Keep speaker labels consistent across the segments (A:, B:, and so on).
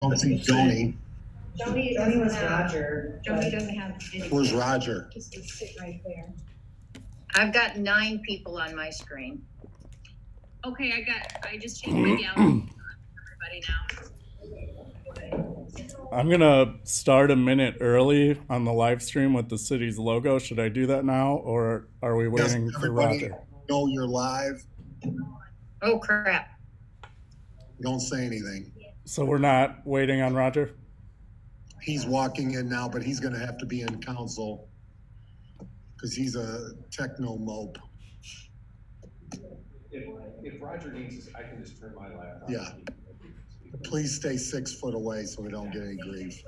A: Don't see Joni.
B: Joni was Roger.
C: Joni doesn't have any.
A: Where's Roger?
C: Just to sit right there.
D: I've got 9 people on my screen.
C: Okay, I just changed my gallery. Everybody now.
E: I'm gonna start a minute early on the live stream with the city's logo. Should I do that now, or are we waiting for Roger?
A: Know you're live.
D: Oh crap.
A: Don't say anything.
E: So we're not waiting on Roger?
A: He's walking in now, but he's gonna have to be in council because he's a techno mope.
F: If Roger needs this, I can just turn my laptop.
A: Yeah. Please stay 6 foot away so we don't get any grief.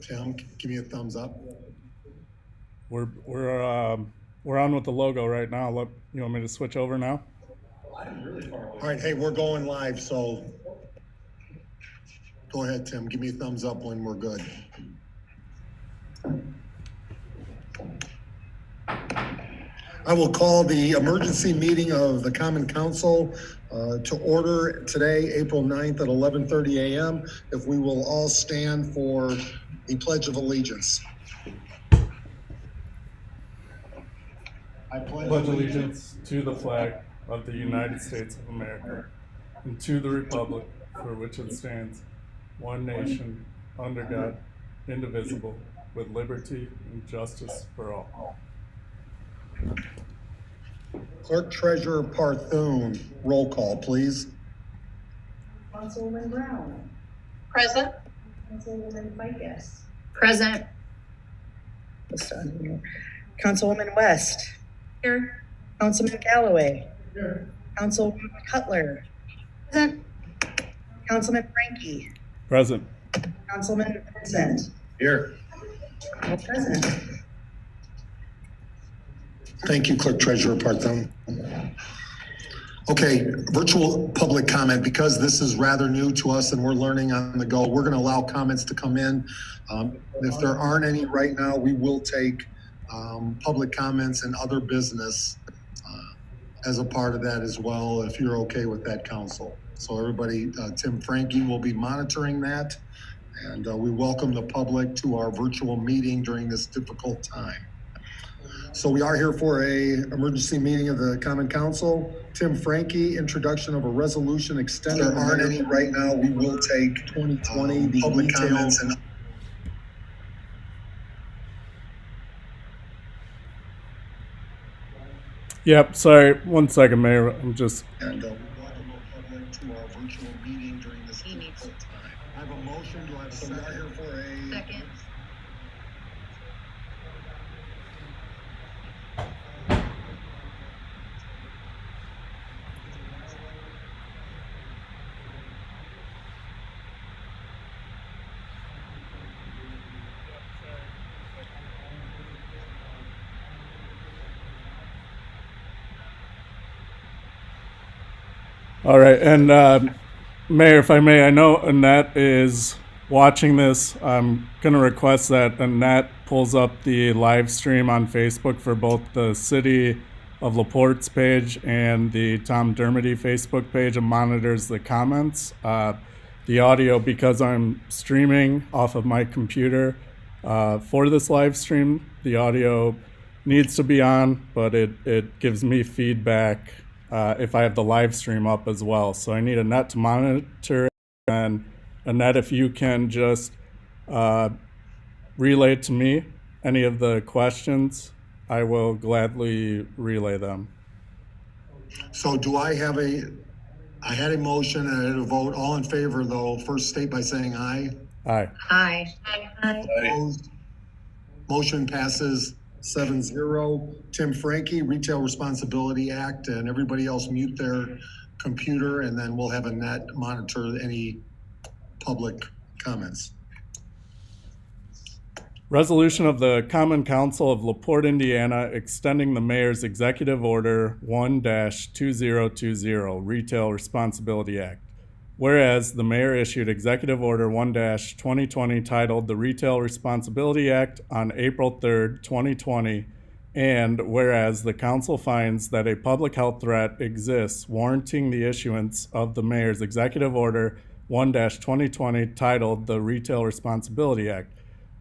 A: Tim, give me a thumbs up.
E: We're on with the logo right now. You want me to switch over now?
F: I'm really far away.
A: All right, hey, we're going live, so go ahead, Tim. Give me a thumbs up when we're good. I will call the emergency meeting of the Common Council to order today, April 9th at 11:30 a.m. If we will all stand for the Pledge of Allegiance. I
E: Pledge allegiance to the flag of the United States of America and to the republic for which it stands, one nation, under God, indivisible, with liberty and justice for all.
A: Clerk Treasurer Parthune, roll call, please.
B: Councilwoman Brown.
D: Present.
B: Councilwoman Ficus.
D: Present.
B: Councilwoman West.
D: Here.
B: Councilman Galloway. Here. Councilwoman Cutler. Present. Councilman Frankie.
E: Present.
B: Councilman Vincent.
A: Here.
B: All present.
A: Thank you, Clerk Treasurer Parthone. Okay, virtual public comment, because this is rather new to us and we're learning on the go, we're going to allow comments to come in. If there aren't any right now, we will take public comments and other business as a part of that as well, if you're okay with that, Council. So everybody, Tim Frankie will be monitoring that, and we welcome the public to our virtual meeting during this difficult time. So we are here for a emergency meeting of the Common Council. Tim Frankie, introduction of a resolution extending. There aren't any right now. We will take 2020 the public comments and.
E: Yep, sorry, 1 second, Mayor. I'm just.
A: And we welcome the public to our virtual meeting during this difficult time. I have a motion. Do I have a second? Here for a
D: Second.
E: All right, and Mayor, if I may, I know Annette is watching this. I'm going to request that Annette pulls up the live stream on Facebook for both the City of LaPorte's page and the Tom Dermody Facebook page and monitors the comments. The audio, because I'm streaming off of my computer for this live stream, the audio needs to be on, but it gives me feedback if I have the live stream up as well. So I need Annette to monitor it. And Annette, if you can just relay to me any of the questions, I will gladly relay them.
A: So do I have I had a motion and I had a vote. All in favor, though, first state by saying aye.
E: Aye.
D: Aye. Aye.
A: Opposed? Motion passes 7-0. Tim Frankie, Retail Responsibility Act, and everybody else mute their computer, and then we'll have Annette monitor any public comments.
E: Resolution of the Common Council of LaPorte, Indiana, extending the Mayor's Executive Order 1-2020, Retail Responsibility Act. Whereas the mayor issued Executive Order 1-2020 titled the Retail Responsibility Act on April 3rd, 2020, and whereas the council finds that a public health threat exists warranting the issuance of the mayor's Executive Order 1-2020 titled the Retail Responsibility Act.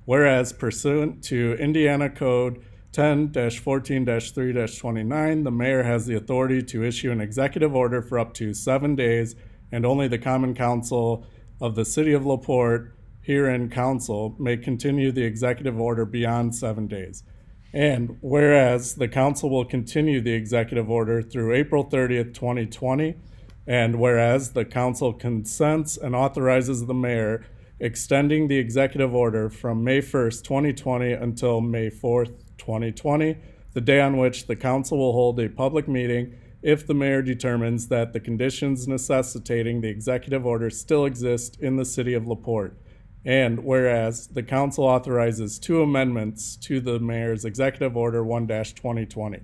E: Whereas pursuant to Indiana Code 10-14-3-29, the mayor has the authority to issue an executive order for up to 7 days, and only the Common Council of the City of LaPorte, herein council, may continue the executive order beyond 7 days. And whereas the council will continue the executive order through April 30th, 2020, and whereas the council consents and authorizes the mayor extending the executive order from May 1st, 2020 until May 4th, 2020, the day on which the council will hold a public meeting if the mayor determines that the conditions necessitating the executive order still exist in the city of LaPorte. And whereas the council authorizes 2 amendments to the mayor's Executive Order 1-2020.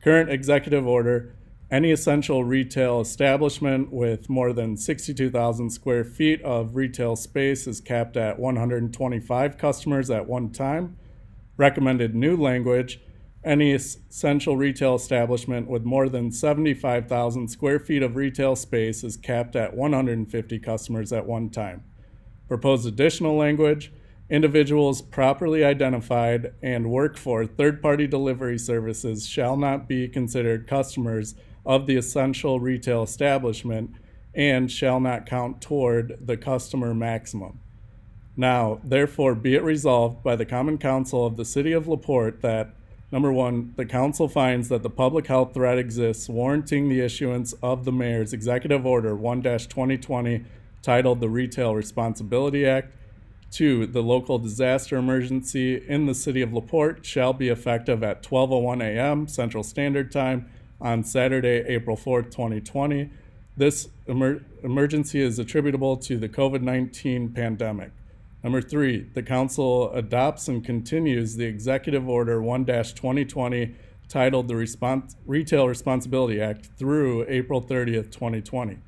E: Current executive order: any essential retail establishment with more than 62,000 square feet of retail space is capped at 125 customers at one time. Recommended new language: any essential retail establishment with more than 75,000 square feet of retail space is capped at 150 customers at one time. Proposed additional language: individuals properly identified and work for third-party delivery services shall not be considered customers of the essential retail establishment and shall not count toward the customer maximum. Now, therefore, be it resolved by the Common Council of the City of LaPorte that, number 1, the council finds that the public health threat exists warranting the issuance of the mayor's Executive Order 1-2020 titled the Retail Responsibility Act. 2, the local disaster emergency in the city of LaPorte shall be effective at 12:01 a.m. Central Standard Time on Saturday, April 4th, 2020. This emergency is attributable to the COVID-19 pandemic. Number 3, the council adopts and continues the Executive Order 1-2020 titled the Retail Responsibility Act through April 30th, 2020.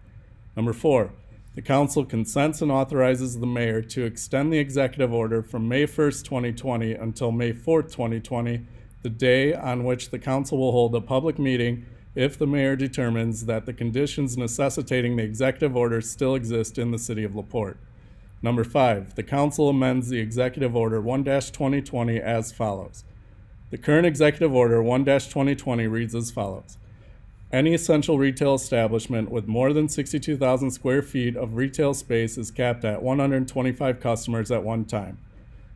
E: Number 4, the council consents and authorizes the mayor to extend the executive order from May 1st, 2020 until May 4th, 2020, the day on which the council will hold a public meeting if the mayor determines that the conditions necessitating the executive order still exist in the city of LaPorte. Number 5, the council amends the Executive Order 1-2020 as follows. The current Executive Order 1-2020 reads as follows. Any essential retail establishment with more than 62,000 square feet of retail space is capped at 125 customers at one time.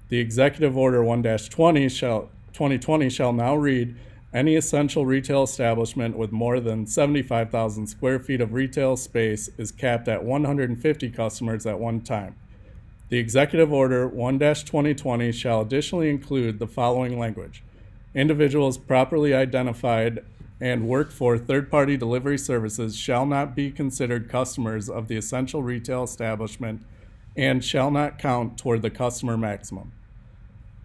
E: The Executive Order 1-2020 shall now read, any essential retail establishment with more than 75,000 square feet of retail space is capped at 150 customers at one time. The Executive Order 1-2020 shall additionally include the following language. Individuals properly identified and work for third-party delivery services shall not be considered customers of the essential retail establishment and shall not count toward the customer maximum.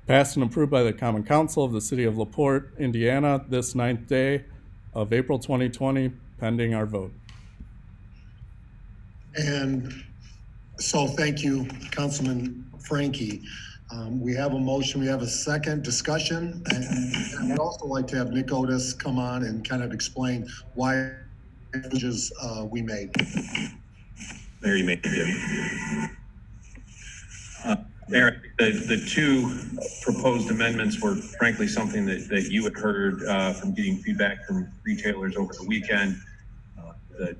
E: Passed and approved by the Common Council of the City of LaPorte, Indiana, this 9th day of April 2020, pending our vote.
A: And so thank you, Councilman Frankie. We have a motion, we have a second discussion, and I'd also like to have Nick Otis come on and kind of explain why changes we made.
G: Mayor, you may begin. Mayor, the 2 proposed amendments were frankly something that you had heard from getting feedback from retailers over the weekend. The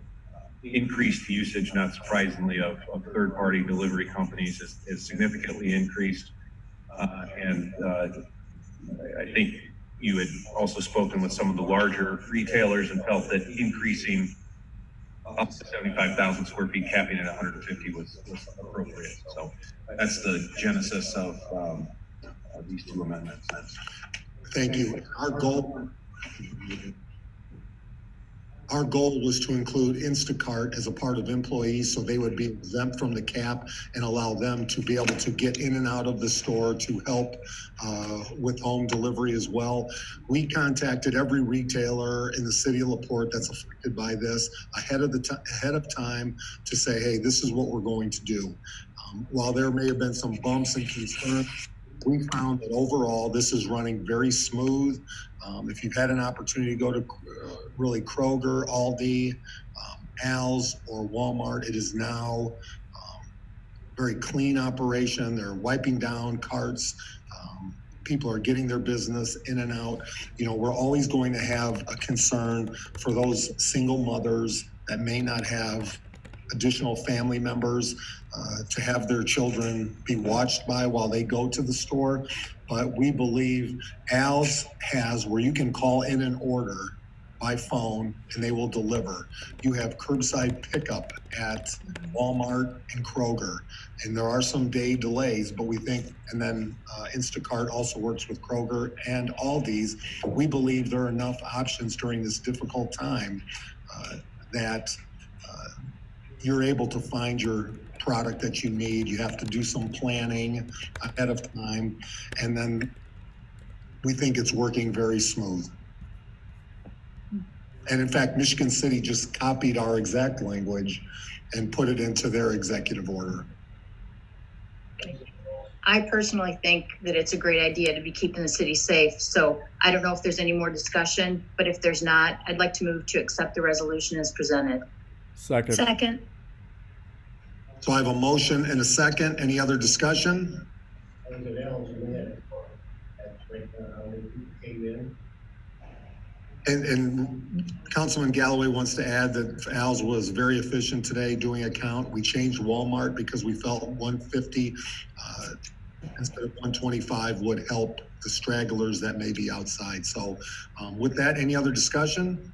G: increased usage, not surprisingly, of third-party delivery companies has significantly increased. And I think you had also spoken with some of the larger retailers and felt that increasing up to 75,000 square feet, capping at 150 was appropriate. So that's the genesis of these 2 amendments.
A: our goal was to include Instacart as a part of employees, so they would be exempt from the cap and allow them to be able to get in and out of the store to help with home delivery as well. We contacted every retailer in the city of LaPorte that's affected by this ahead of time to say, hey, this is what we're going to do. While there may have been some bumps and concerns, we found that overall this is running very smooth. If you've had an opportunity to go to really Kroger, Aldi, Al's, or Walmart, it is now very clean operation. They're wiping down carts. People are getting their business in and out. You know, we're always going to have a concern for those single mothers that may not have additional family members to have their children be watched by while they go to the store. But we believe Al's has where you can call in an order by phone and they will deliver. You have curbside pickup at Walmart and Kroger, and there are some day delays, but we think, and then Instacart also works with Kroger and Aldi's. We believe there are enough options during this difficult time that you're able to find your product that you need. You have to do some planning ahead of time, and then we think it's working very smooth. And in fact, Michigan City just copied our exact language and put it into their executive order.
D: I personally think that it's a great idea to be keeping the city safe. So I don't know if there's any more discussion, but if there's not, I'd like to move to accept the resolution as presented.
E: Second.
D: Second.
A: So I have a motion and a second. Any other discussion? And Councilman Galloway wants to add that Al's was very efficient today doing a count. We changed Walmart because we felt 150 instead of 125 would help the stragglers that may be outside. So with that, any other discussion?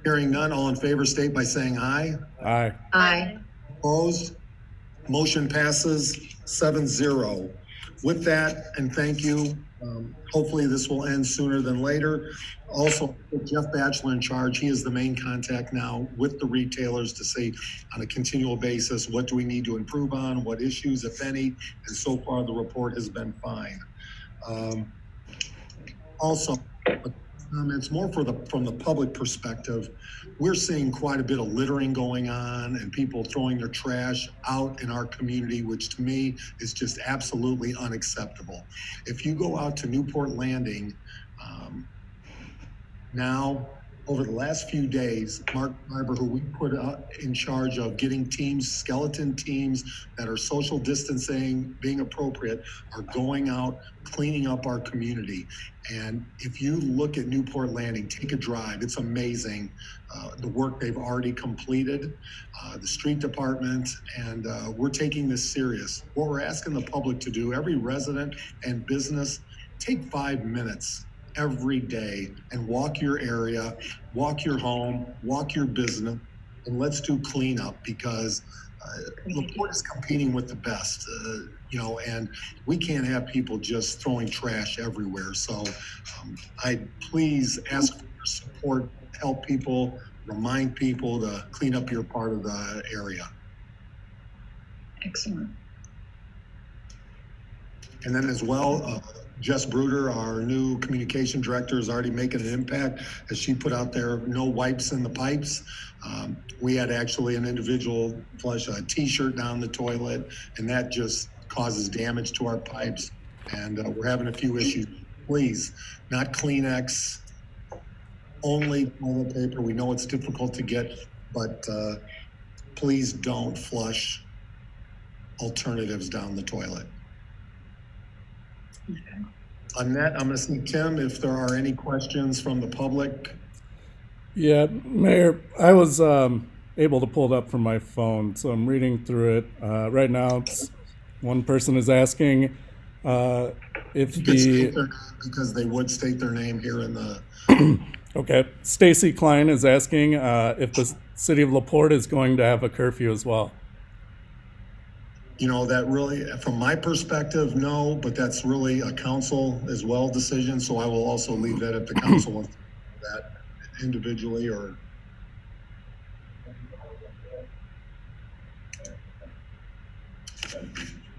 A: Hearing none, all in favor state by saying aye.
E: Aye.
D: Aye.
A: Opposed? Motion passes 7-0. With that, and thank you. Hopefully this will end sooner than later. Also, with Jeff Batchelor in charge, he is the main contact now with the retailers to see on a continual basis, what do we need to improve on, what issues, if any, and so far the report has been fine. Also, it's more from the public perspective. We're seeing quite a bit of littering going on and people throwing their trash out in our community, which to me is just absolutely unacceptable. If you go out to Newport Landing, now, over the last few days, Mark Barber, who we put in charge of getting teams, skeleton teams that are social distancing, being appropriate, are going out, cleaning up our community. And if you look at Newport Landing, take a drive, it's amazing the work they've already completed, the street department, and we're taking this serious. What we're asking the public to do, every resident and business, take 5 minutes every day and walk your area, walk your home, walk your business, and let's do cleanup because LaPorte is competing with the best, and we can't have people just throwing trash everywhere. So I please ask for your support, help people, remind people to clean up your part of the area.
D: Excellent.
A: And then as well, Jess Bruder, our new communication director, is already making an impact as she put out there, no wipes in the pipes. We had actually an individual flush a t-shirt down the toilet, and that just causes damage to our pipes. And we're having a few issues. Please, not Kleenex, only toilet paper. We know it's difficult to get, but please don't flush alternatives down the toilet.
D: Okay.
A: On that, I'm going to see Tim if there are any questions from the public.
E: Yeah, Mayor, I was able to pull it up from my phone, so I'm reading through it. Right now, one person is asking if
A: You could state
E: the...
A: their name because they would state their name here in the...
E: Okay, Stacy Klein is asking if the city of LaPorte is going to have a curfew as well.
A: That really, from my perspective, no, but that's really a council as well decision. So I will also leave that if the council wants to do that individually or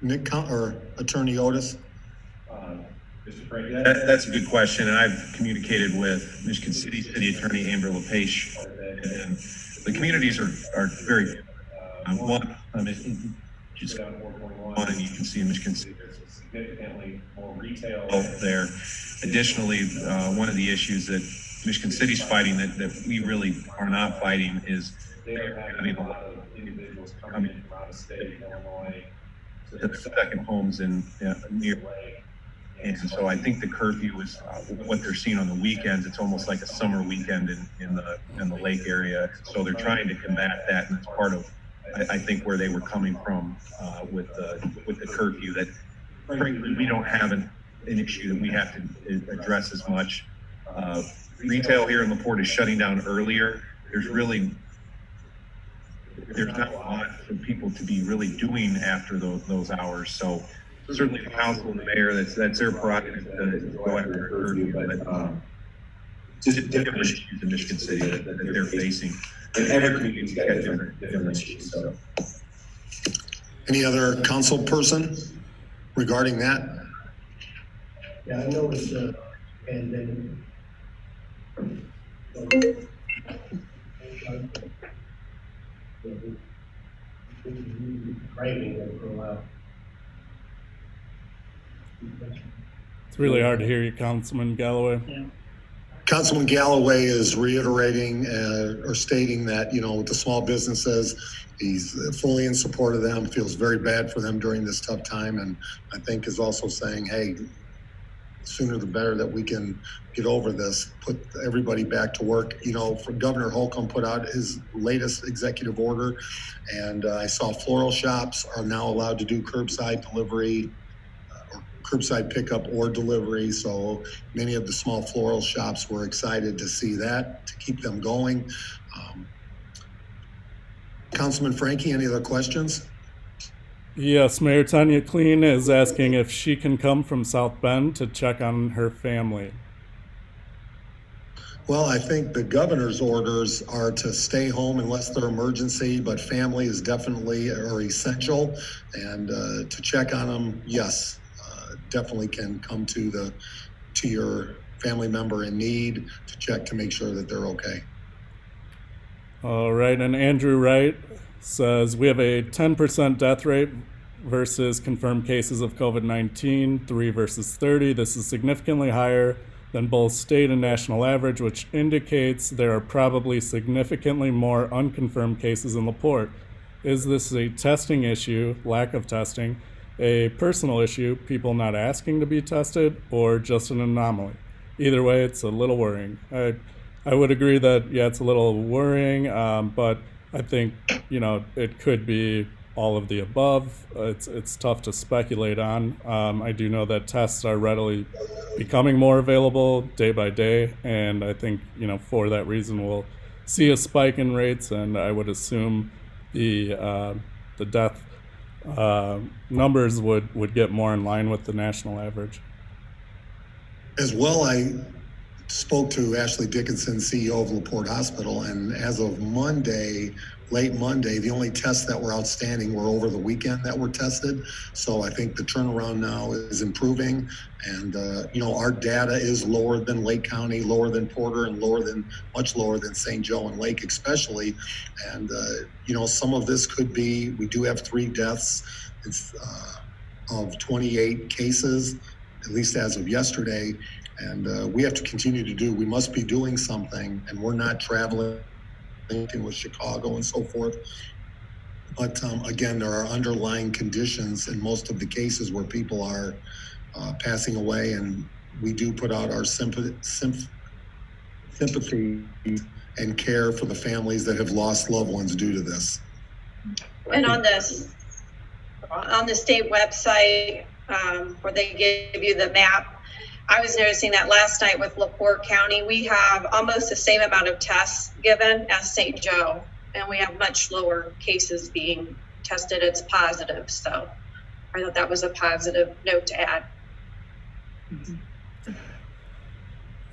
A: Or Attorney Otis?
F: Mr. Frank,
G: That's a good question, and I've communicated with Michigan City Attorney Amber LePage, and the communities are very, one, just
F: down 421,
G: and you can see in Michigan City
F: there's significantly more retail
G: there. Additionally, one of the issues that Michigan City's fighting that we really are not fighting is
F: they're having a lot of individuals coming in from out of state, Illinois, to
G: the second homes in near.
F: lake.
G: And so I think the curfew is what they're seeing on the weekends. It's almost like a summer weekend in the lake area. So they're trying to combat that, and it's part of, I think, where they were coming from with the curfew. That frankly we don't have an issue that we have to address as much. Retail here in La Porte is shutting down earlier. There's not a lot for people to be really doing after those hours. So certainly the council and the mayor, that's their prerogative to go after a curfew, but just different issues in Michigan City that they're facing. And every community's got different issues, so.
A: Any other council person regarding that?
H: Yeah, I noticed, and then. Driving it for a while.
E: It's really hard to hear you, Councilman Galloway.
A: Councilman Galloway is reiterating or stating that, with the small businesses, he's fully in support of them, feels very bad for them during this tough time, and I think is also saying, hey, sooner the better that we can get over this, put everybody back to work. For Governor Holcomb put out his latest executive order, and I saw floral shops are now allowed to do curbside delivery, curbside pickup or delivery. So many of the small floral shops were excited to see that, to keep them going. Councilman Frankie, any other questions?
E: Yes, Mayor Tanya Clean is asking if she can come from South Bend to check on her family.
A: Well, I think the governor's orders are to stay home unless they're emergency, but family is definitely essential. And to check on them, yes, definitely can come to your family member in need to check to make sure that they're okay.
E: All right, and Andrew Wright says we have a 10% death rate versus confirmed cases of COVID-19, 3 versus 30. This is significantly higher than both state and national average, which indicates there are probably significantly more unconfirmed cases in La Porte. Is this a testing issue, lack of testing, a personal issue, people not asking to be tested, or just an anomaly? Either way, it's a little worrying. I would agree that, yeah, it's a little worrying, but I think, it could be all of the above. It's tough to speculate on. I do know that tests are readily becoming more available day by day, and I think, for that reason, we'll see a spike in rates, and I would assume the death numbers would get more in line with the national average.
A: As well, I spoke to Ashley Dickinson, CEO of La Porte Hospital, and as of late Monday, the only tests that were outstanding were over the weekend that were tested. So I think the turnaround now is improving, and our data is lower than Lake County, lower than Porter, and much lower than St. Joe and Lake especially. And some of this could be, we do have 3 deaths of 28 cases, at least as of yesterday. And we have to continue we must be doing something, and we're not traveling with Chicago and so forth. But again, there are underlying conditions in most of the cases where people are passing away, and we do put out our sympathy and care for the families that have lost loved ones due to this.
I: And on the state website, where they give you the map, I was noticing that last night with LaPorte County, we have almost the same amount of tests given as St. Joe, and we have much lower cases being tested as positive. So I thought that was a positive note to add.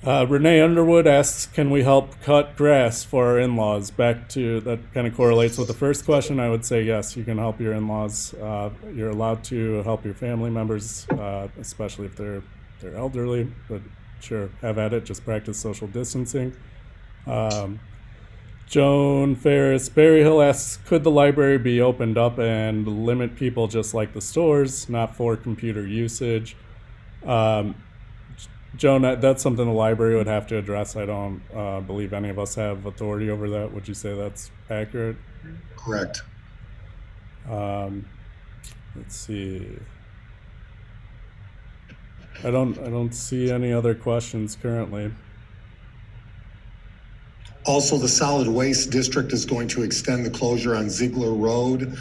E: Renee Underwood asks, can we help cut grass for our in-laws? Back to, that kind of correlates with the first question. I would say yes, you can help your in-laws. You're allowed to help your family members, especially if they're elderly, but sure, have at it. Just practice social distancing. Joan Ferris Berryhill asks, could the library be opened up and limit people just like the stores, not for computer usage? Joan, that's something the library would have to address. I don't believe any of us have authority over that. Would you say that's accurate?
A: Correct.
E: Let's see. I don't see any other questions currently.
A: Also, the solid waste district is going to extend the closure on Ziegler Road.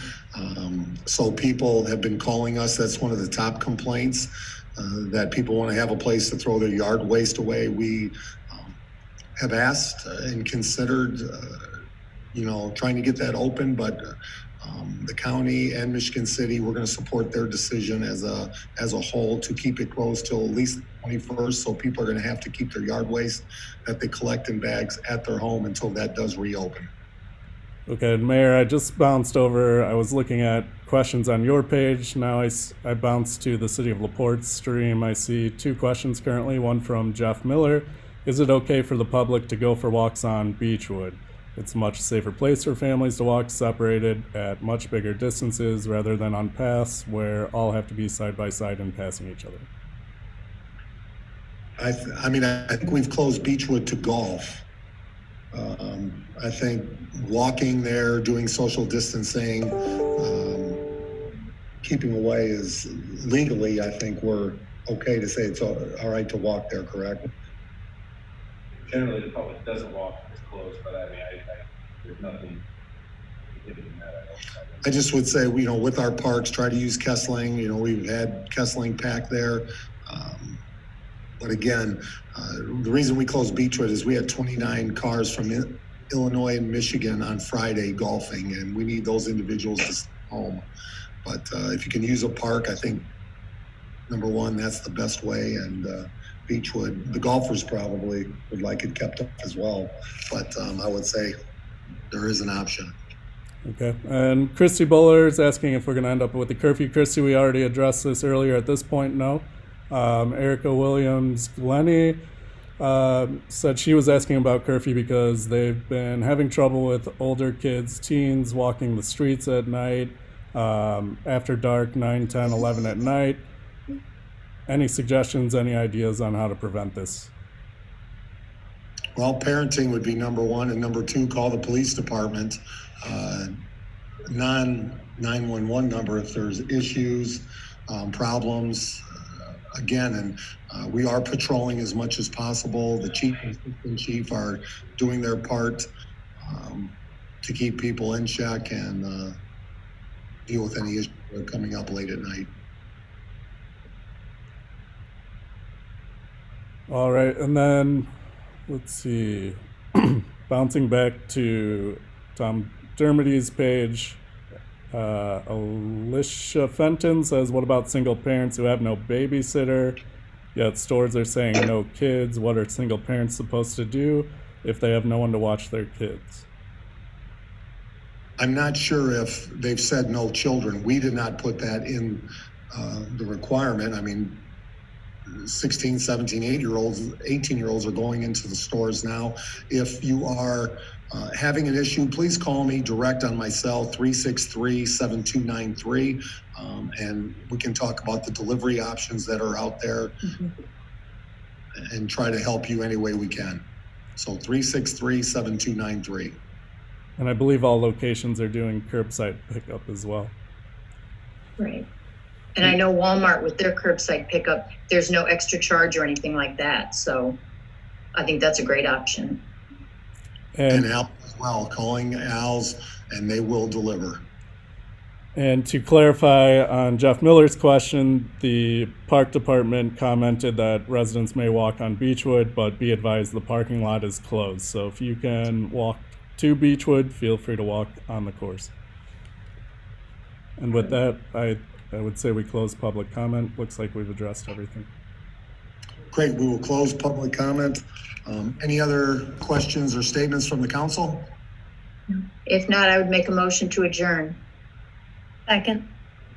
A: So people have been calling us. That's one of the top complaints, that people want to have a place to throw their yard waste away. We have asked and considered, trying to get that open, but the county and Michigan City, we're going to support their decision as a whole to keep it closed till at least the 21st. So people are going to have to keep their yard waste that they collect in bags at their home until that does reopen.
E: Okay, Mayor, I just bounced over. I was looking at questions on your page. Now I bounced to the City of LaPorte stream. I see 2 questions currently. One from Jeff Miller. Is it okay for the public to go for walks on Beechwood? It's a much safer place for families to walk separated at much bigger distances rather than on paths where all have to be side by side and passing each other.
A: I think we've closed Beechwood to golf. I think walking there, doing social distancing, keeping away is legally, I think we're okay to say it's all right to walk there, correct?
F: Generally, the public doesn't walk if it's closed, but I there's nothing prohibiting that.
A: I just would say, with our parks, try to use Kessling. We've had Kessling packed there. But again, the reason we closed Beechwood is we had 29 cars from Illinois and Michigan on Friday golfing, and we need those individuals to stay home. But if you can use a park, I think, number one, that's the best way. And Beechwood, the golfers probably would like it kept up as well. But I would say there is an option.
E: Okay, and Christy Buller is asking if we're going to end up with a curfew. Christy, we already addressed this earlier. At this point, no. Erica Williams Glennie said she was asking about curfew because they've been having trouble with older kids, teens, walking the streets at night, after dark, 9, 10, 11 at night. Any suggestions, any ideas on how to prevent this?
A: Well, parenting would be number one, and number two, call the police department, non-911 number if there's issues, problems. Again, and we are patrolling as much as possible. The chief and assistant chief are doing their part to keep people in check and deal with any issues that are coming up late at night. All
E: right, and then let's see, bouncing back to Tom Dermody's page, Alicia Fenton says, what about single parents who have no babysitter, yet stores are saying no kids? What are single parents supposed to do if they have no one to watch their kids? I'm not sure if they've said no children. We did not put that in the requirement. 16, 17, 18-year-olds are going into the stores now. If you are having an issue, please call me direct on my cell, 363-7293, and we can talk about the delivery options that are out there and try to help you any way we can. So 363-7293. And I believe all locations are doing curbside pickup as well.
D: Right. And I know Walmart with their curbside pickup, there's no extra charge or anything like that. So I think that's a great option.
A: And Al as well, calling Al's, and they will deliver. And to clarify on Jeff Miller's question, the park department commented that residents may walk on Beechwood, but be advised the parking lot is closed. So if you can walk to Beechwood, feel free to walk on the course. And with that, I would say we close public comment. Looks like we've addressed everything. Great, we will close public comment. Any other questions or statements from the council?
D: If not, I would make a motion to adjourn.
B: Second.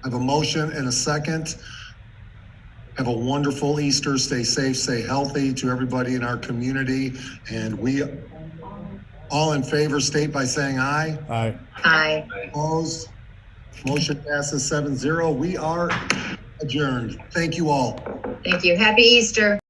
A: I have a motion and a second. Have a wonderful Easter. Stay safe, stay healthy to everybody in our community. And we all in favor state by saying aye.
E: Aye.
D: Aye.
A: Opposed? Motion passes 7-0. We are adjourned. Thank you all.
D: Thank you. Happy Easter.